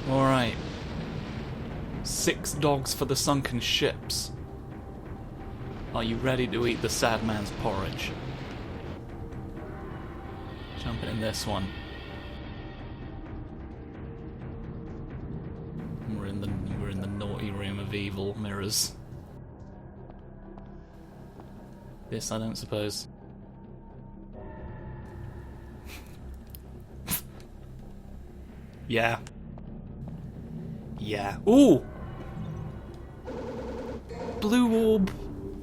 Alright. 6 dogs for the sunken ships. Are you ready to eat the sad man's porridge? Jumping in this one. We're in the naughty room of evil mirrors. This I don't suppose. Yeah. Yeah. Ooh! Blue Orb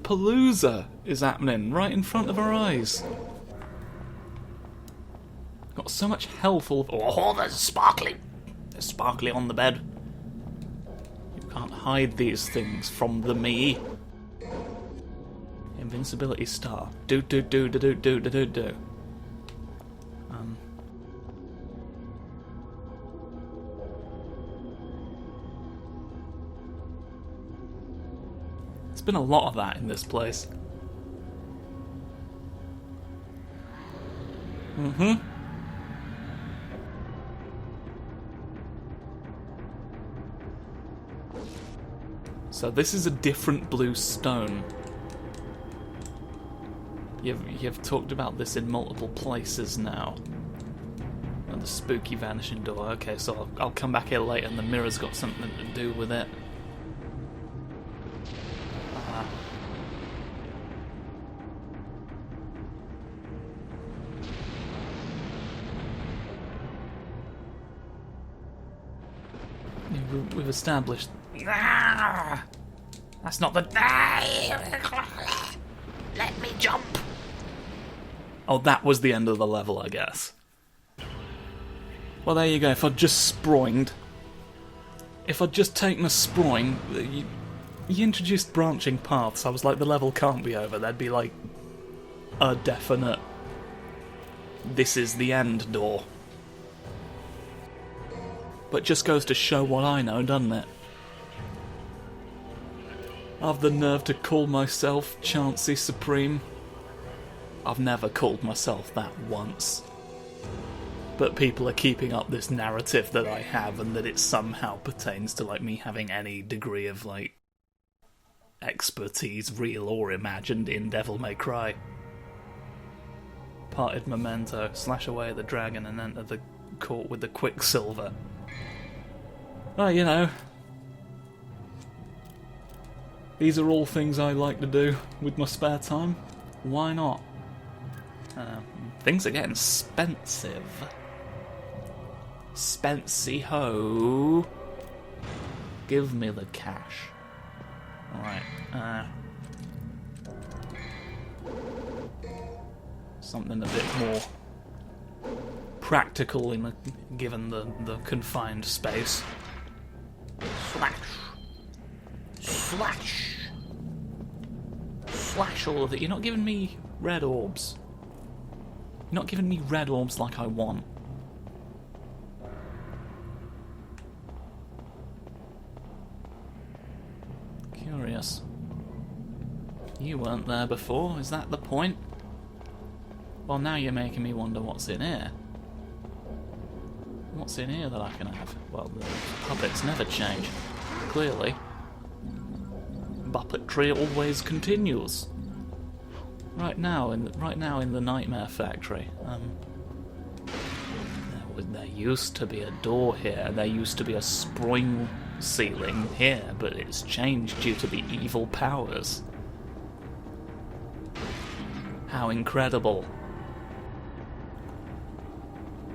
Palooza is happening right in front of our eyes. Got so much health all of... Oh, there's sparkly! There's sparkly on the bed. You can't hide these things from the me. Invincibility star. Do. There's been a lot of that in this place. So this is a different blue stone. You've talked about this in multiple places now. And the spooky vanishing door. Okay, so I'll come back here later and the mirror's got something to do with it. We've established... That's not the... Let me jump! Oh, that was the end of the level, I guess. Well, there you go. If I'd just sproinged... If I'd just taken a sproing... You introduced branching paths. I was like, the level can't be over. There'd be, like, a definite... This is the end door. But just goes to show what I know, doesn't it? I've the nerve to call myself Chancey Supreme. I've never called myself that once. But people are keeping up this narrative that I have and that it somehow pertains to like me having any degree of like expertise, real or imagined, in Devil May Cry. Parted memento, slash away at the dragon and enter the court with the quicksilver. Well, you know, these are all things I like to do with my spare time. Why not? Things are getting expensive. Spency ho. Give me the cash. Alright, something a bit more practical given the confined space. Slash. Slash. Slash all of it. You're not giving me red orbs. You're not giving me red orbs like I want. Curious. You weren't there before, is that the point? Well, now you're making me wonder what's in here. What's in here that I can have? Well, the puppets never change. Clearly. Puppetry always continues. Right now in the Nightmare Factory. There used to be a door here. There used to be a spring ceiling here, but it's changed due to the evil powers. How incredible.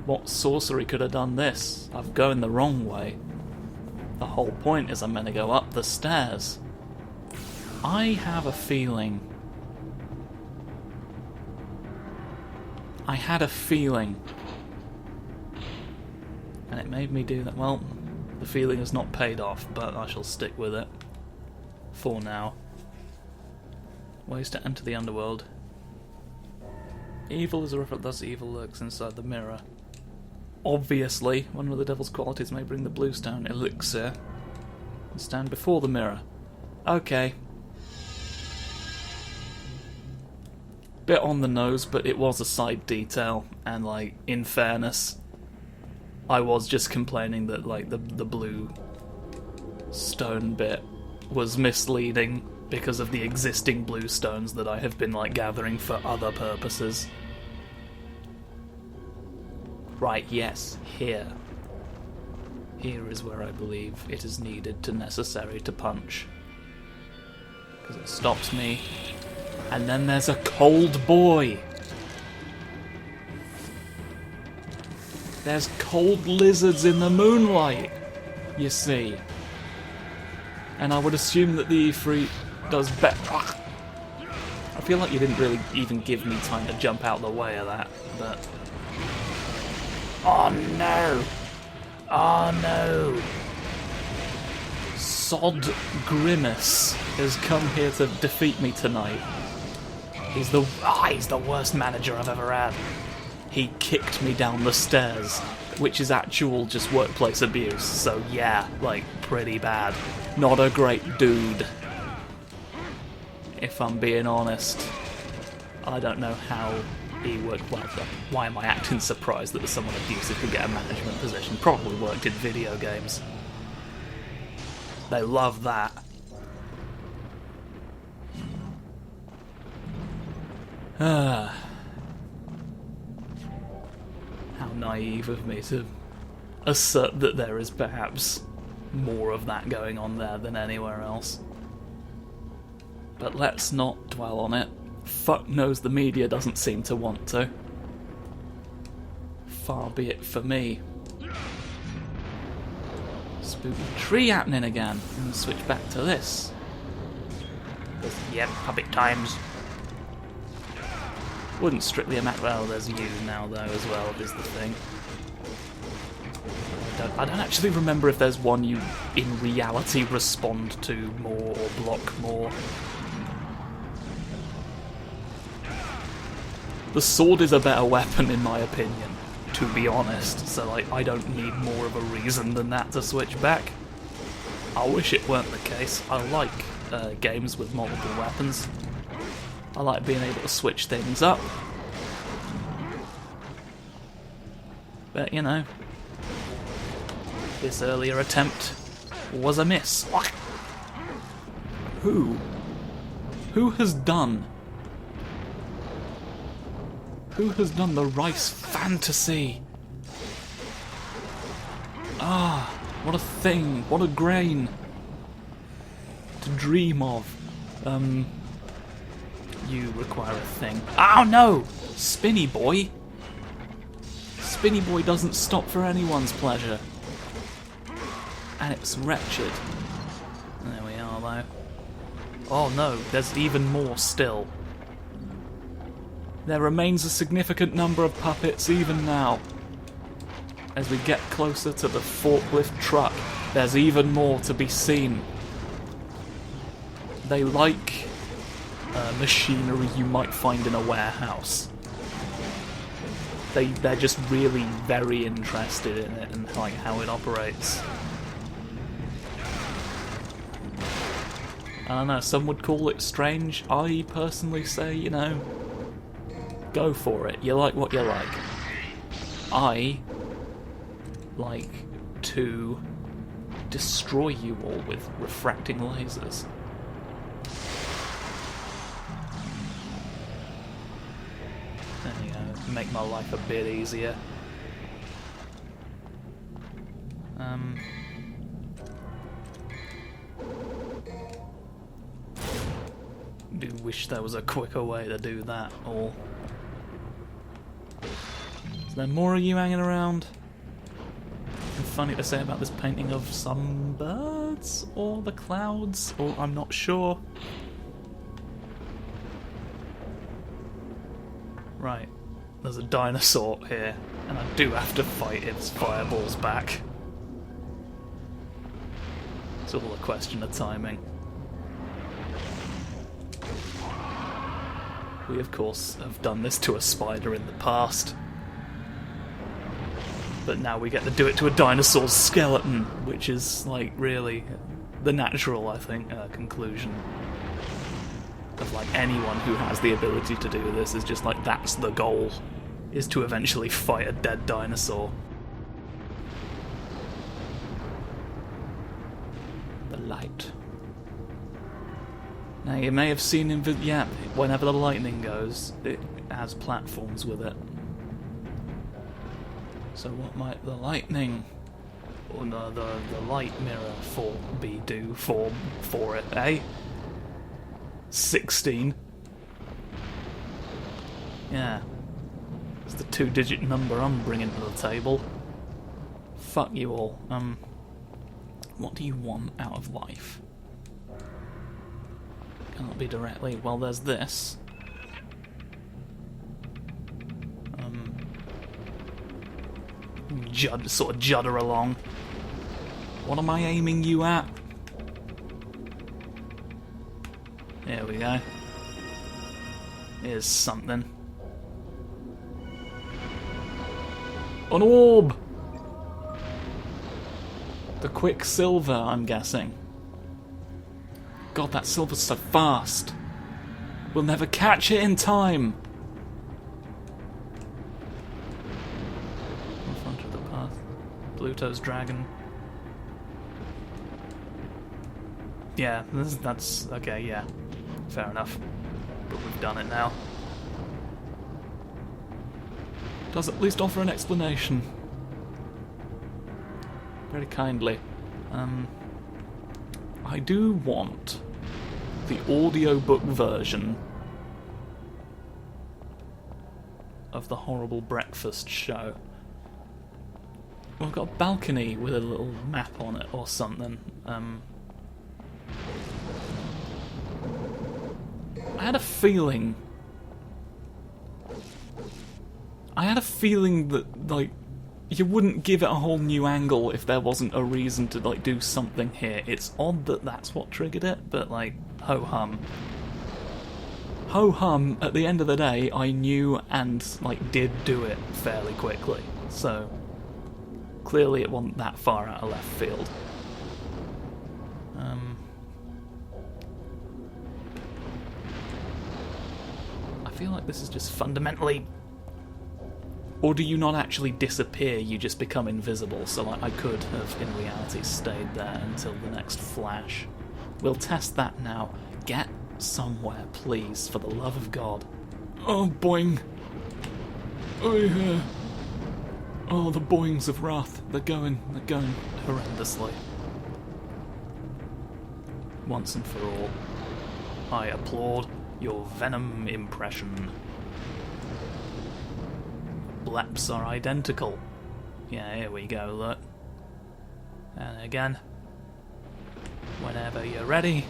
What sorcery could have done this? I've gone the wrong way. The whole point is I'm meant to go up the stairs. I have a feeling... I had a feeling. And it made me do that. Well, the feeling has not paid off, but I shall stick with it. For now. Ways to enter the underworld. Evil is a reference, thus evil lurks inside the mirror. Obviously, one of the devil's qualities may bring the bluestone elixir and stand before the mirror. Okay. Bit on the nose, but it was a side detail, and like, in fairness, I was just complaining that like the blue stone bit was misleading because of the existing blue stones that I have been like gathering for other purposes. Right, yes, here. Here is where I believe it is needed to necessary to punch. Because it stops me. And then there's a cold boy. There's cold lizards in the moonlight, you see. And I would assume that the Ifrit does better. I feel like you didn't really even give me time to jump out the way of that, but... Oh no! Oh no! Sod Grimace has come here to defeat me tonight. He's the worst manager I've ever had. He kicked me down the stairs, which is actual just workplace abuse, so yeah, like, pretty bad. Not a great dude. If I'm being honest. I don't know how he would... Well, why am I acting surprised that someone abusive could get a management position? Probably worked in video games. They love that. How naive of me to assert that there is perhaps more of that going on there than anywhere else. But let's not dwell on it. Fuck knows the media doesn't seem to want to. Far be it for me. Spooky tree happening again. And switch back to this. Yep, puppet times. Wouldn't strictly imagine. Well, there's you now though as well, is the thing. I don't actually remember if there's one you in reality respond to more or block more. The sword is a better weapon in my opinion, to be honest, so like, I don't need more of a reason than that to switch back. I wish it weren't the case. I like games with multiple weapons. I like being able to switch things up. But, you know, this earlier attempt was a miss. Who? Who has done? Who has done the rice fantasy? Ah, what a thing, what a grain to dream of. You require a thing. Oh no! Spinny Boy! Spinny Boy doesn't stop for anyone's pleasure. And it's wretched. There we are though. Oh no, there's even more still. There remains a significant number of puppets even now. As we get closer to the forklift truck, there's even more to be seen. They like machinery you might find in a warehouse. They're just really very interested in it and like how it operates. I don't know, some would call it strange. I personally say, you know, go for it. You like what you like. I like to destroy you all with refracting lasers. There you go. Make my life a bit easier. Do wish there was a quicker way to do that, or... Is there more of you hanging around? Something funny to say about this painting of some birds, or the clouds, or I'm not sure. Right, there's a dinosaur here, and I do have to fight its fireballs back. It's all a question of timing. We, of course, have done this to a spider in the past. But now we get to do it to a dinosaur's skeleton, which is, like, really the natural, I think, conclusion of, like, anyone who has the ability to do this is just, like, that's the goal, is to eventually fight a dead dinosaur. light. Now you may have seen whenever the lightning goes, it has platforms with it. So what might the lightning, or the light mirror do for it, eh? 16. Yeah. It's the 2-digit number I'm bringing to the table. Fuck you all. What do you want out of life? Cannot be directly. Well, there's this. Sort of judder along. What am I aiming you at? There we go. Here's something. An orb! The Quicksilver, I'm guessing. God, that silver's so fast. We'll never catch it in time. In front of the path. Pluto's dragon. Yeah, that's okay, yeah. Fair enough. But we've done it now. Does at least offer an explanation. Very kindly. I do want the audiobook version of the Horrible Breakfast Show. We've got a balcony with a little map on it or something. I had a feeling that, like, you wouldn't give it a whole new angle if there wasn't a reason to, like, do something here. It's odd that that's what triggered it, but, like, ho-hum. Ho-hum, at the end of the day, I knew and, like, did do it fairly quickly. So, clearly it wasn't that far out of left field. I feel like this is just fundamentally... Or do you not actually disappear, you just become invisible? So like, I could have, in reality, stayed there until the next flash. We'll test that now. Get somewhere, please, for the love of God. Oh, boing. Oh, yeah. Oh, the boings of wrath. They're going horrendously. Once and for all, I applaud your venom impression. Bleps are identical. Yeah, here we go, look. And again, whenever you're ready.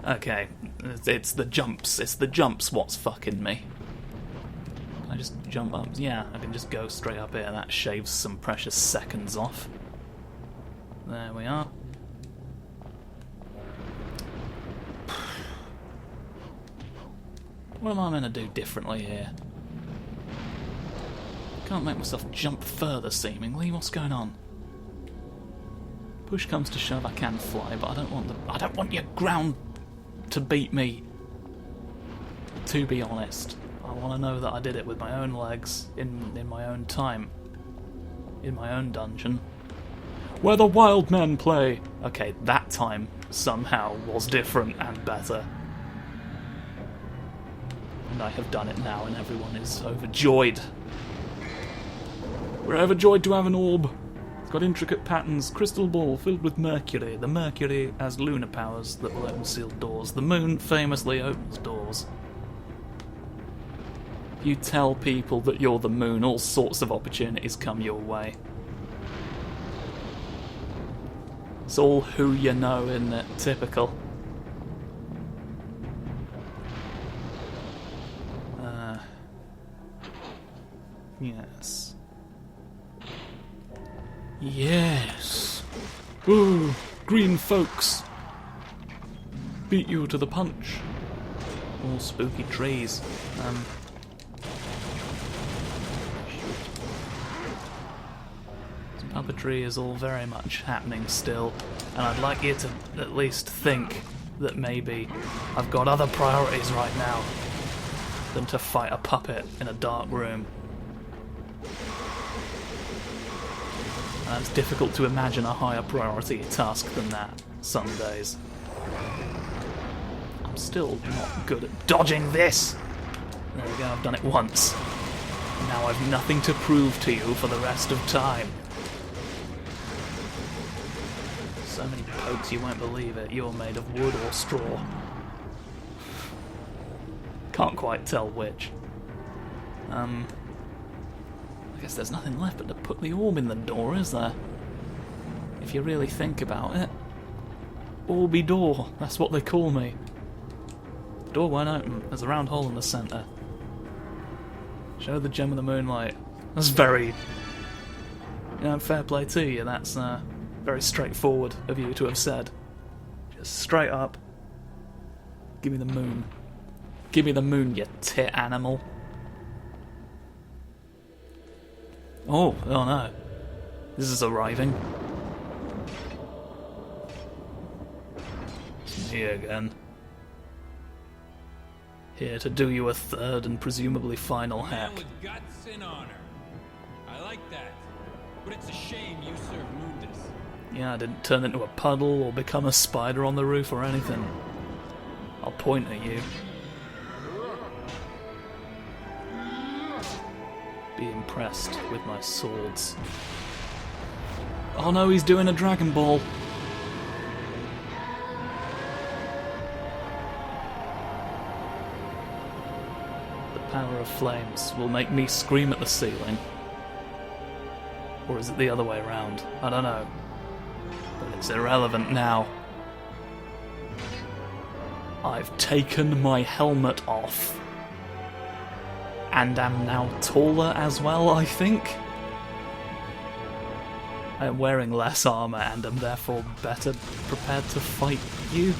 Okay, it's the jumps what's fucking me. Can I just jump up? Yeah, I can just go straight up here. That shaves some precious seconds off. There we are. What am I going to do differently here? Can't make myself jump further, seemingly. What's going on? Push comes to shove, I can fly, but I don't want your ground to beat me. To be honest, I want to know that I did it with my own legs, in my own time, in my own dungeon, where the wild men play. Okay, that time somehow was different and better. And I have done it now, and everyone is overjoyed. We're overjoyed to have an orb. It's got intricate patterns, crystal ball filled with mercury. The mercury has lunar powers that will open sealed doors. The moon famously opens doors. If you tell people that you're the moon, all sorts of opportunities come your way. It's all who you know, isn't it? Typical. Yes. Yes. Ooh, green folks. Beat you to the punch. All spooky trees. Puppetry is all very much happening still, and I'd like you to at least think that maybe I've got other priorities right now than to fight a puppet in a dark room. And it's difficult to imagine a higher priority task than that some days. I'm still not good at dodging this! There we go, I've done it once. Now I've nothing to prove to you for the rest of time. So many pokes you won't believe it. You're made of wood or straw. Can't quite tell which. I guess there's nothing left but to put the orb in the door, is there? If you really think about it. Orby door, that's what they call me. The door won't open. There's a round hole in the centre. Show the gem of the moonlight. That's very... fair play to you. That's very straightforward of you to have said. Just straight up. Give me the moon. Give me the moon, you tit animal. Oh no. This is arriving. It's me again. Here to do you a third and presumably final hack. With guts and honor. I like that. But it's a shame you serve Mundus. Yeah, I didn't turn into a puddle or become a spider on the roof or anything. I'll point at you. Be impressed with my swords. Oh no, he's doing a Dragon Ball. The power of flames will make me scream at the ceiling. Or is it the other way around? I don't know. But it's irrelevant now. I've taken my helmet off. And am now taller as well, I think. I am wearing less armour and am therefore better prepared to fight you.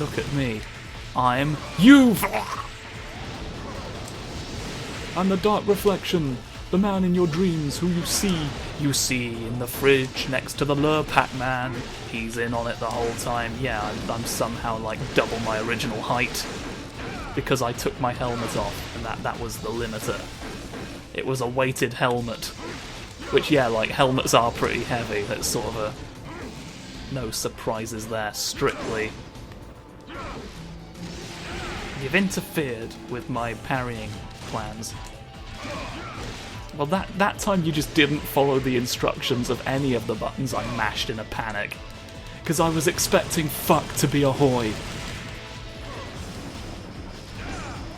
Look at me. I'm you! I'm the dark reflection. The man in your dreams who you see in the fridge next to the Lurpak man. He's in on it the whole time. Yeah, I'm somehow like double my original height because I took my helmet off, and that was the limiter. It was a weighted helmet, which, yeah, like, helmets are pretty heavy. That's sort of a... no surprises there, strictly. You've interfered with my parrying plans. Well, that time you just didn't follow the instructions of any of the buttons I mashed in a panic. Because I was expecting fuck to be ahoy.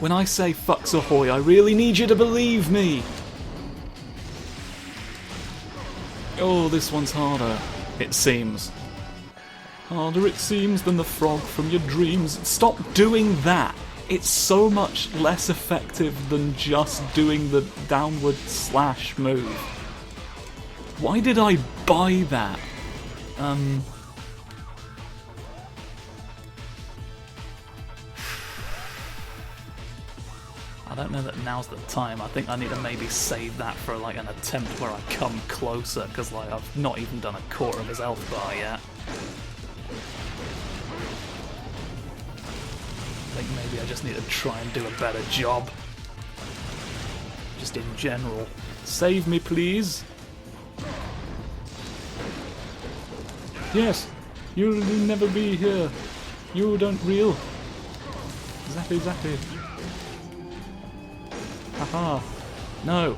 When I say fucks ahoy, I really need you to believe me! Oh, this one's harder, it seems. Harder it seems than the frog from your dreams. Stop doing that! It's so much less effective than just doing the downward slash move. Why did I buy that? I don't know that now's the time. I think I need to maybe save that for like an attempt where I come closer, because like I've not even done a quarter of his health bar yet. I think maybe I just need to try and do a better job. Just in general. Save me, please. Yes, you'll never be here. You don't reel. Exactly. Haha. No.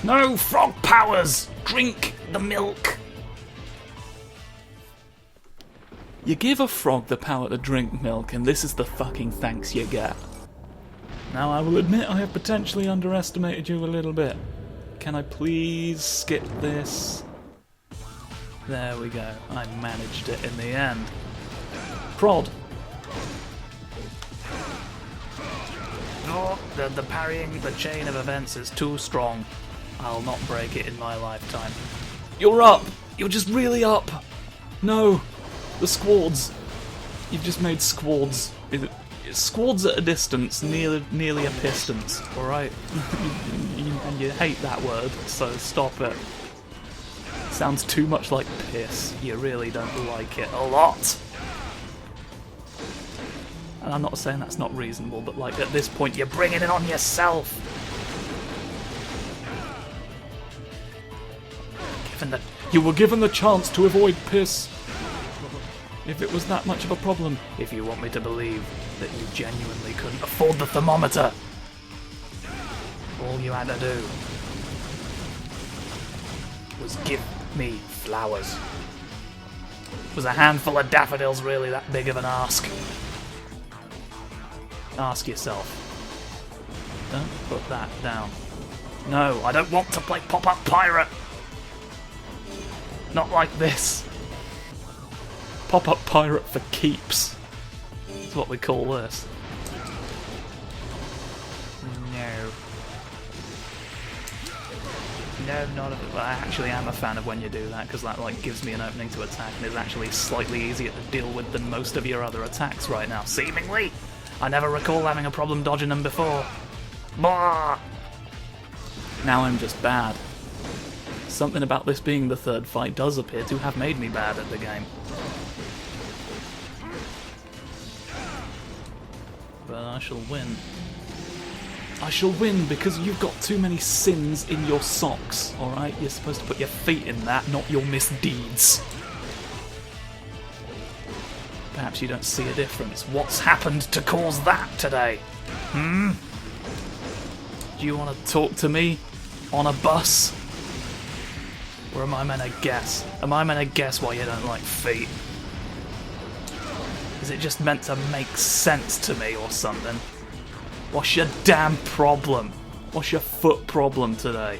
No, frog powers! Drink the milk! You give a frog the power to drink milk, and this is the fucking thanks you get. Now, I will admit I have potentially underestimated you a little bit. Can I please skip this? There we go. I managed it in the end. Prod. Oh, the parrying, the chain of events is too strong. I'll not break it in my lifetime. You're up! You're just really up! No! The squads! You've just made squads. Squads at a distance, nearly a pistons, alright? And you hate that word, so stop it. Sounds too much like piss. You really don't like it a lot. And I'm not saying that's not reasonable, but like at this point you're bringing it on yourself. You were given the chance to avoid piss. If it was that much of a problem. If you want me to believe that you genuinely couldn't afford the thermometer. All you had to do was give me flowers. Was a handful of daffodils really that big of an ask? Ask yourself. Don't put that down. No, I don't want to play pop-up pirate. Not like this. Pop-up pirate for keeps. That's what we call this. No. No, not of it. Well, I actually am a fan of when you do that, because that like gives me an opening to attack and is actually slightly easier to deal with than most of your other attacks right now, seemingly. I never recall having a problem dodging them before. Blah! Now I'm just bad. Something about this being the third fight does appear to have made me bad at the game. But I shall win. I shall win because you've got too many sins in your socks, alright? You're supposed to put your feet in that, not your misdeeds. Perhaps you don't see a difference. What's happened to cause that today? Hmm? Do you want to talk to me on a bus? Or am I meant to guess? Am I meant to guess why you don't like feet? Is it just meant to make sense to me or something? What's your damn problem? What's your foot problem today?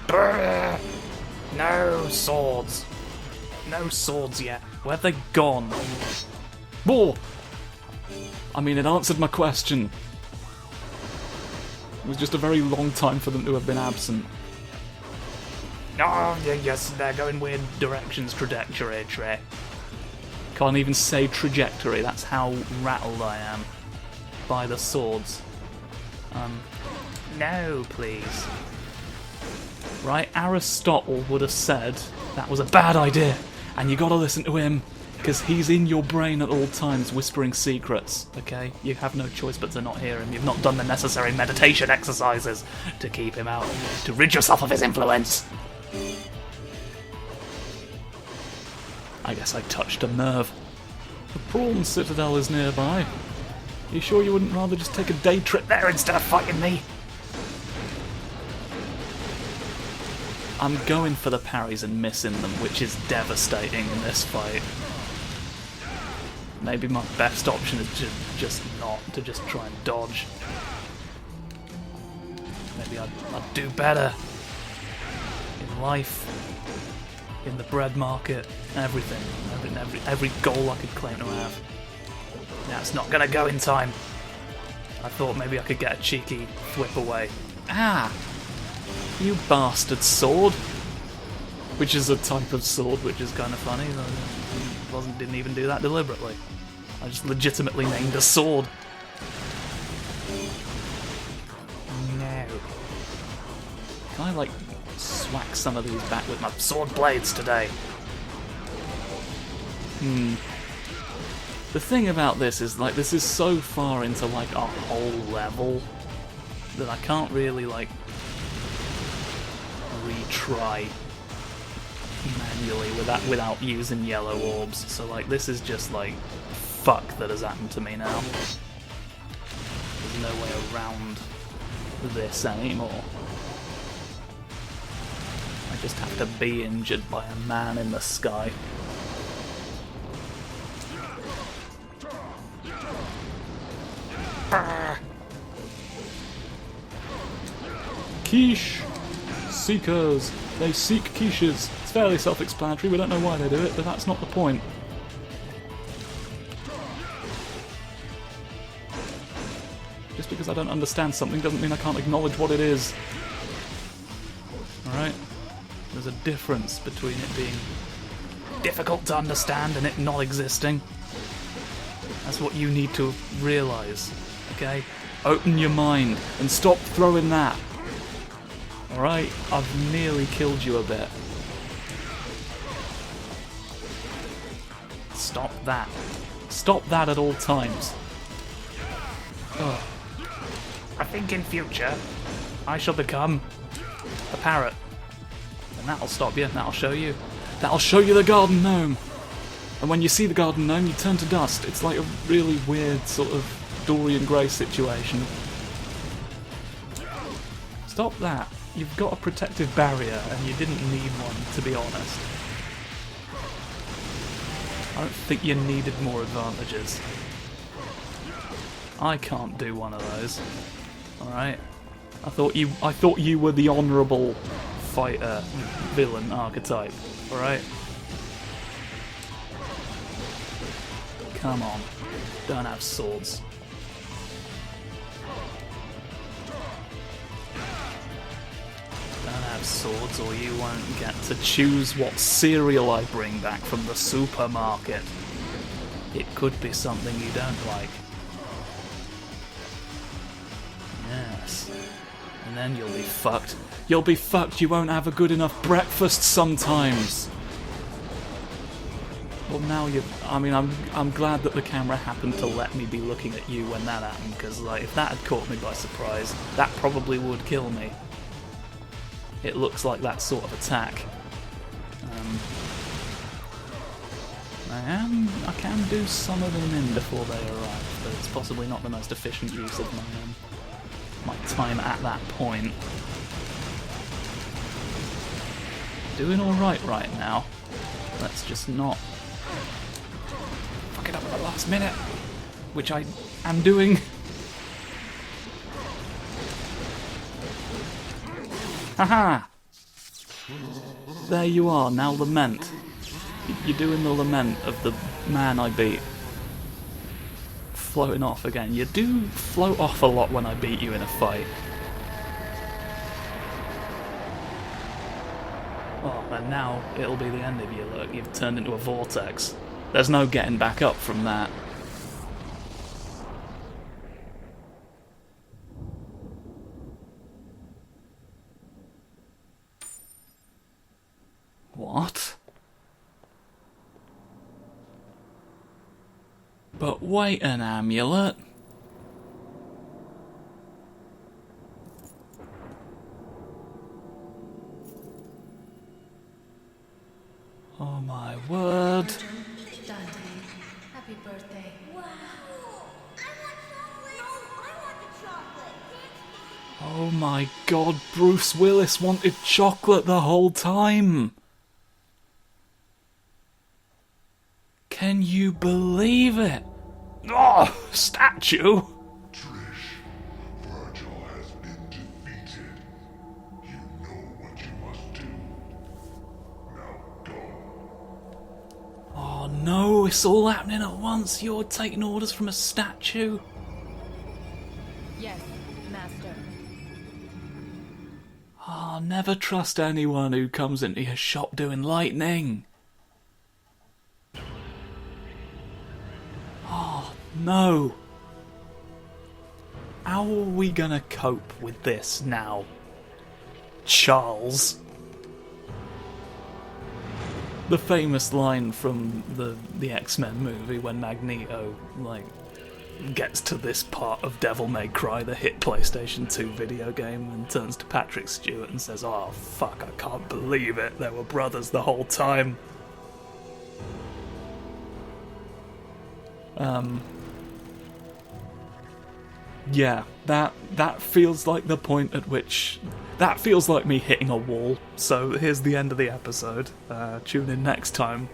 Brrr. No swords. No swords yet. Where have they gone? Whoa! I mean, it answered my question. It was just a very long time for them to have been absent. Oh, yes, they're going weird directions, trajectory. Can't even say trajectory, that's how rattled I am by the swords. No, please. Right, Aristotle would have said that was a bad idea, and you gotta listen to him, because he's in your brain at all times whispering secrets, okay? You have no choice but to not hear him. You've not done the necessary meditation exercises to keep him out, to rid yourself of his influence. I guess I touched a nerve. The Prawn Citadel is nearby. You sure you wouldn't rather just take a day trip there instead of fighting me? I'm going for the parries and missing them, which is devastating in this fight. Maybe my best option is just not to just try and dodge. Maybe I'd do better in life, in the bread market, everything, every goal I could claim to have. Now it's not gonna go in time. I thought maybe I could get a cheeky whip away. Ah! You bastard sword! Which is a type of sword, which is kind of funny. Didn't even do that deliberately. I just legitimately named a sword. No. Can I, like, swack some of these back with my sword blades today? The thing about this is, like, this is so far into, like, a whole level that I can't really, like, retry manually without using yellow orbs. So, like, this is just, like, fuck that has happened to me now. There's no way around this anymore. I just have to be injured by a man in the sky. Quiche! Seekers. They seek quiches. It's fairly self-explanatory, we don't know why they do it, but that's not the point. Just because I don't understand something doesn't mean I can't acknowledge what it is. Alright? There's a difference between it being difficult to understand and it not existing. That's what you need to realise, okay? Open your mind and stop throwing that. Alright, I've nearly killed you a bit. Stop that. Stop that at all times. Ugh. I think in future, I shall become a parrot. And that'll stop you, that'll show you. That'll show you the garden gnome! And when you see the garden gnome, you turn to dust. It's like a really weird sort of Dorian Gray situation. Stop that. You've got a protective barrier and you didn't need one, to be honest. I don't think you needed more advantages. I can't do one of those. Alright? I thought you were the honourable fighter villain archetype. Alright? Come on. Don't have swords. Don't have swords or you won't get to choose what cereal I bring back from the supermarket. It could be something you don't like. Yes. And then you'll be fucked. You'll be fucked, you won't have a good enough breakfast sometimes. Well, now I'm glad that the camera happened to let me be looking at you when that happened, because like, if that had caught me by surprise, that probably would kill me. It looks like that sort of attack. I can do some of them in before they arrive, but it's possibly not the most efficient use of my time at that point. Doing alright right now. Let's just not fuck it up at the last minute, which I am doing. Haha! There you are, now lament. You're doing the lament of the man I beat. Floating off again. You do float off a lot when I beat you in a fight. Oh, and now it'll be the end of you, look. You've turned into a vortex. There's no getting back up from that. What? But wait an amulet. Oh my word. Dante, happy birthday. Wow. I want the chocolate. Oh my god, Bruce Willis wanted chocolate the whole time. Can you believe it? Oh, statue! Trish, Virgil has been defeated. You know what you must do. Now go. Oh no, it's all happening at once. You're taking orders from a statue. Yes, master. Oh, never trust anyone who comes into your shop doing lightning. Oh, no. How are we gonna cope with this now, Charles? The famous line from the X-Men movie when Magneto, gets to this part of Devil May Cry, the hit PlayStation 2 video game, and turns to Patrick Stewart and says, "Oh, fuck, I can't believe it. They were brothers the whole time." Yeah, that feels like the point at which... That feels like me hitting a wall. So here's the end of the episode. Tune in next time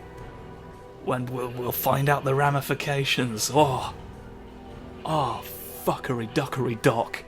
when we'll find out the ramifications. Oh, fuckery duckery dock.